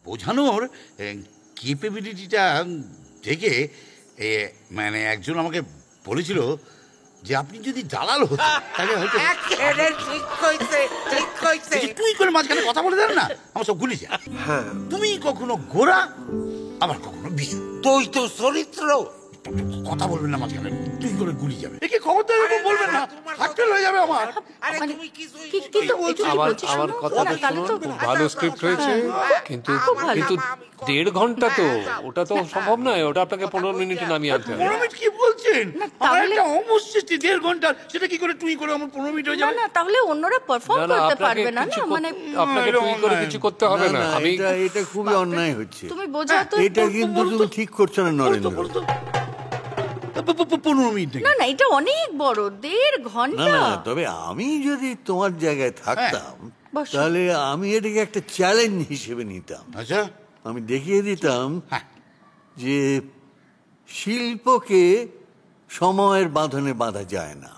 বোঝানোর ক্যাপাবিলিটিটা দেখে মানে একজন আমাকে বলেছিল যে আপনি যদি দালাল হতেন তাহলে হয়তো তুই করে মাঝখানে কথা বলে দেন না, আমার সব গুলি যায়। তুমি কখনো গোরা আবার কখনো বিশু, তুই তো চরিত্র কথা বলবেন না মাঝখানে, তুই করে গুলি যাবে। একে খবরদার এরকম বলবেন না, হাতফেল হয়ে যাবে আমার। আমার কথাটা শুনুন, খুব ভালো স্ক্রিপ্ট হয়েছে, কিন্তু 1.5 ঘন্টা তো ওটা তো সম্ভব নয়, ওটা আপনাকে 15 মিনিটে নামিয়ে আনতে হবে। 15 মিনিট কি বলছেন? আমার একটা অমস্তিষ্ক 1.5 ঘন্টা, সেটা কি করে তুই করে আমার 15 মিনিট হয়ে যাবে? না তাহলে অন্যরা পারফর্ম করতে পারবে না। না মানে আপনাকে তুই করে কিছু করতে হবে না। আমি এটা খুবই অন্যায় হচ্ছে, তুমি বোঝাও তো। এটা কিন্তু তুমি ঠিক করছো না নরেন্দ্র। 15 মিনিট না না, এটা অনেক বড়, 1.5 ঘন্টা। না না, তবে আমি যদি তোমার জায়গায় থাকতাম তাহলে আমি এটাকে একটা চ্যালেঞ্জ হিসেবে নিতাম। আচ্ছা, আমি দেখিয়ে দিতাম যে শিল্পকে সময়ের বাঁধনে বাঁধা যায় না।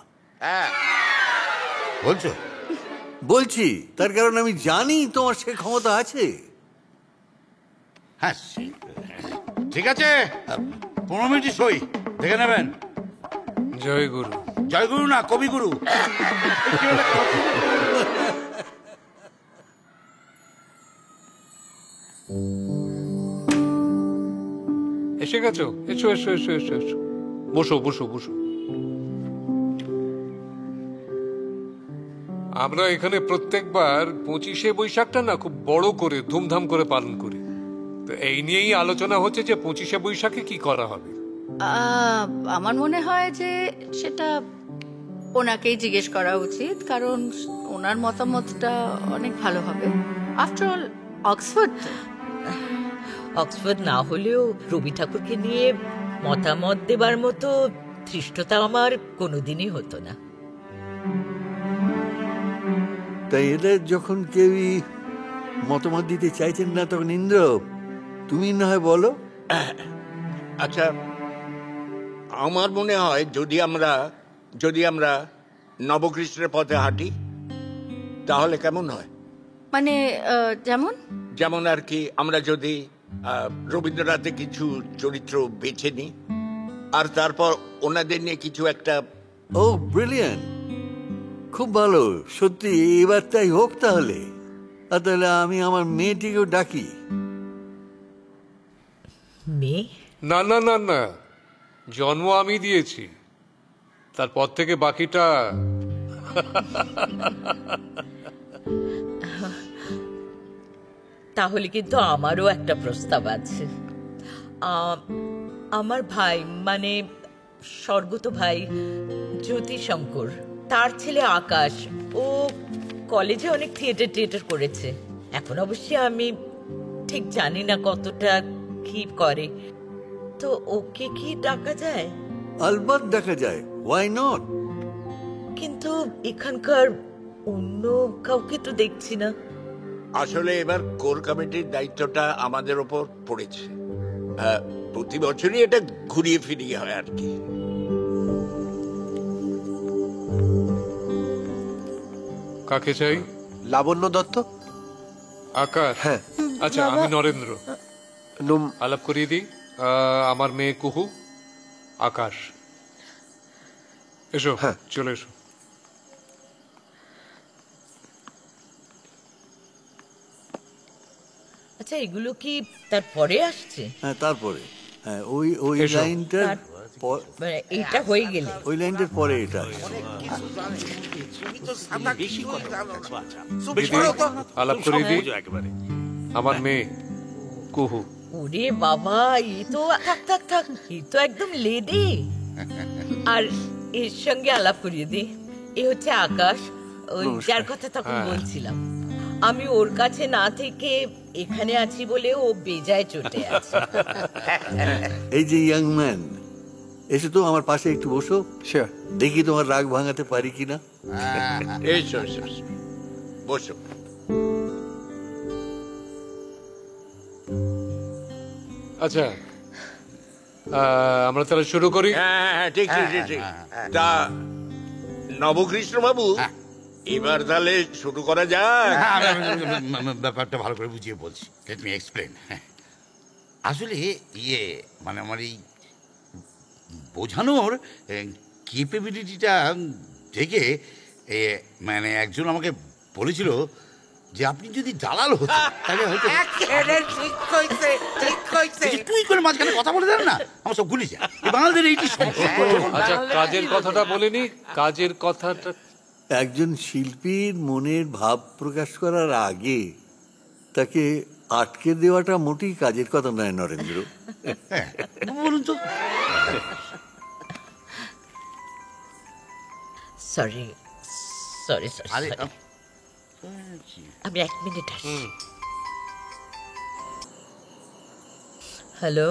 বলছো? বলছি, তার কারণ আমি জানি তোমার সে ক্ষমতা আছে। হ্যাঁ ঠিক আছে, 15 মিনিট সই দেখে নেবেন। জয় গুরু। জয় গুরু না, কবিগুরু। এসে গেছো? এসো এসো এসো এসো এসো, বসো বসো বসো। আমরা এখানে প্রত্যেকবার 25শে বৈশাখটা না খুব বড় করে ধুমধাম করে পালন করি, তো এই নিয়েই আলোচনা হচ্ছে যে 25শে বৈশাখে কি করা হবে। আমার মনে হয় যে সেটা ওনাকেই জিজ্ঞেস করা উচিত, কারণ ওনার মতামতটা অনেক ভালো হবে। আফটার অল অক্সফোর্ড না হলেও রবি ঠাকুরকে নিয়ে মতামত দেবার মতো ধৃষ্টতা আমার কোনোদিনই হতো না। তাই এদের যখন কেউই মতামত দিতে চাইছেন না, তখন ইন্দ্র তুমি না হয় বলো। আচ্ছা, আমার মনে হয় যদি আমরা নবকৃষ্ণের পথে হাঁটি তাহলে কেমন হয়? মানে যেমন আর কি, আমরা যদি রবীন্দ্রনাথের কিছু চরিত্র বেছে নিই আর তারপর ওনাদের নিয়ে কিছু একটা। ও ব্রিলিয়ান্ট, খুব ভালো, সত্যি এবার তাই হোক তাহলে। আর তাহলে আমি আমার মেয়েটিকেও ডাকি। মেয়ে? না না না না, জন্ম আমি দিয়েছি, তারপর থেকে বাকিটা। তাহলে কিন্তু আমারও একটা প্রস্তাব আছে। আমার ভাই, মানে স্বর্গত ভাই জ্যোতিশঙ্কর, তার ছেলে আকাশ, ও কলেজে অনেক থিয়েটার করেছে। এখন অবশ্যই আমি ঠিক জানি না কতটা কি করে, তো ওকে কি ডাকা যায়? আলবাত দেখা যায়, ওয়াই নট। কিন্তু এখানকার অন্য কাউকে তো দেখছি না। আসলে এবার কোর কমিটির দায়িত্বটা আমাদের ওপর পড়েছে। প্রতি বছরই এটা ঘুরিয়ে ফিরিয়ে হয় আর কি। কাকে চাই? লাবণ্য দত্ত। আকাশ? হ্যাঁ। আচ্ছা, আমি নরেন্দ্র। আলাপ করিয়ে দিই, আমার মেয়ে কুহু, আকাশ। এসো, চলে এসো। আচ্ছা, এগুলো কি তারপরে আসছে? হ্যাঁ, তারপরে। হ্যাঁ, ওই লাইনটা এইটা হয়ে গেলে ওই লাইনটার পরে এটা। আলাপ করিয়ে দিই, আমার মেয়ে কুহু। ওরে বাবা, এই তো থাক, এই তো একদম লেডি। আর এর সঙ্গে আলাপ করিয়ে দিই, এ হচ্ছে আকাশ, ওই যার কথা তখন বলছিলাম। আমি ওর কাছে না থেকে এখানে আছি বলে ও বেজায় চটে আছে। এই যে ইয়াং ম্যান, এসে তো আমার পাশে একটু বসো, দেখি তোমার রাগ ভাঙাতে পারি কিনা। এসো বসো। আচ্ছা, আমরা তাহলে শুরু করি। হ্যাঁ, ঠিক। তা নবকৃষ্ণ বাবু, এবার তাহলে শুরু করা যাক। হ্যাঁ, আমি ব্যাপারটা ভালো করে বুঝিয়ে বলছি। Let me explain. আসলে মানে আমার এই বোঝানোর কেপেবিলিটিটা দেখে মানে একজন আমাকে বলেছিল যে আপনি যদি দালাল হতেন তাহলে হয়তো এই যে তুই করে মাঝখানে কথা বলে দেন না, আমার সব ভুলে যায়। এই বাঙালিদের এইটি সমস্যা। আচ্ছা, কাজের কথাটা বলেনি, কাজের কথাটা। একজন শিল্পীর মনের ভাব প্রকাশ করার আগে তাকে আটকে দেওয়াটা মোটেই কাজের কথা নয় নরেন্দ্র। হ্যাঁ, বলুন তো। সরি সরি আরে সরি, আমি 1 মিনিট আসছি। Hello,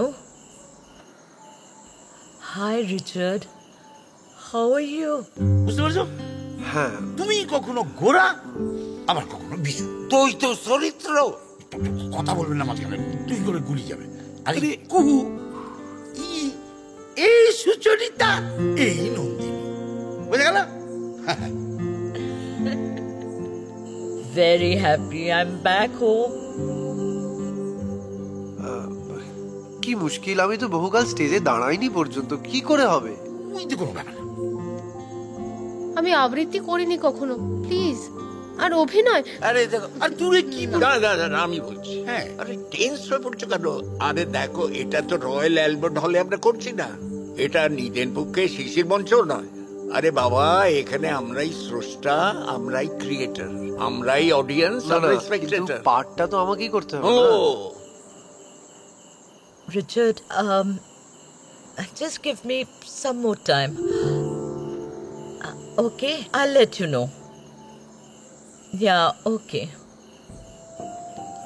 hi Richard, how are you? বুঝতে পারছো? হ্যাঁ, তুমি কখনো গোরা আবার কখনো বিশু। তুই তো চরিত্র। কথা বলবেন না মাঝখানে, তুই করে গুলি যাবে। আরে কুহু এই সুচরিতা, এই নন্দিনী, বুঝে গেল? Very happy I'm back home. কি মুশকিল, আমি তো বহুকাল স্টেজে দাঁড়াইনি পর্যন্ত, কি করে হবে? ওই তো কোনো ব্যাপার না। আমি আবৃত্তি করিনি কখনো, প্লিজ। আর অভিনয়, আরে দেখো, আর দূরে কি দাঁড়া, আমি বলছি। হ্যাঁ। আরে টেন্স হয়ে পড়ছো কেন? আরে দেখো, এটা তো রয়্যাল অ্যালবার্ট হলে আমরা করছি না, এটা নিদেন পক্ষে শিশির মঞ্চ নয়। আরে বাবা, এখানে আমরাই স্রষ্টা, আমরাই ক্রিয়েটর, আমরাই অডিয়েন্স, আমরাই স্পেকটেটর। পার্টটা তো আমাকেই করতে হবে ও না? Richard, just give me some more time. Okay, I'll let you know. Yeah, okay.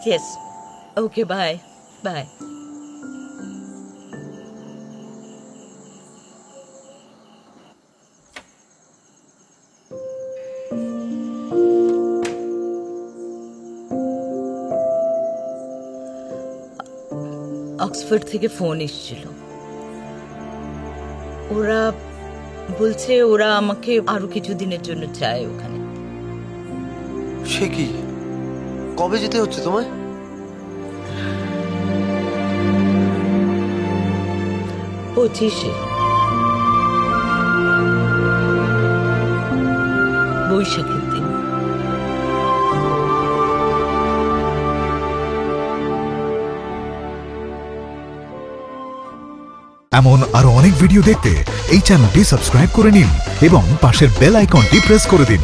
Yes. Okay, bye. Bye. Oxford থেকে ফোন এসেছিল। ওরা বলছে ওরা আমাকে আরো কিছু দিনের জন্য চায় ওখানে। সে কি, কবে যেতে হচ্ছে তোমায়? পঁচিশে, বৈশাখের দিন। এমন আরো অনেক ভিডিও দেখতে এই চ্যানেলটি সাবস্ক্রাইব করে নিন এবং পাশের বেল আইকনটি প্রেস করে দিন।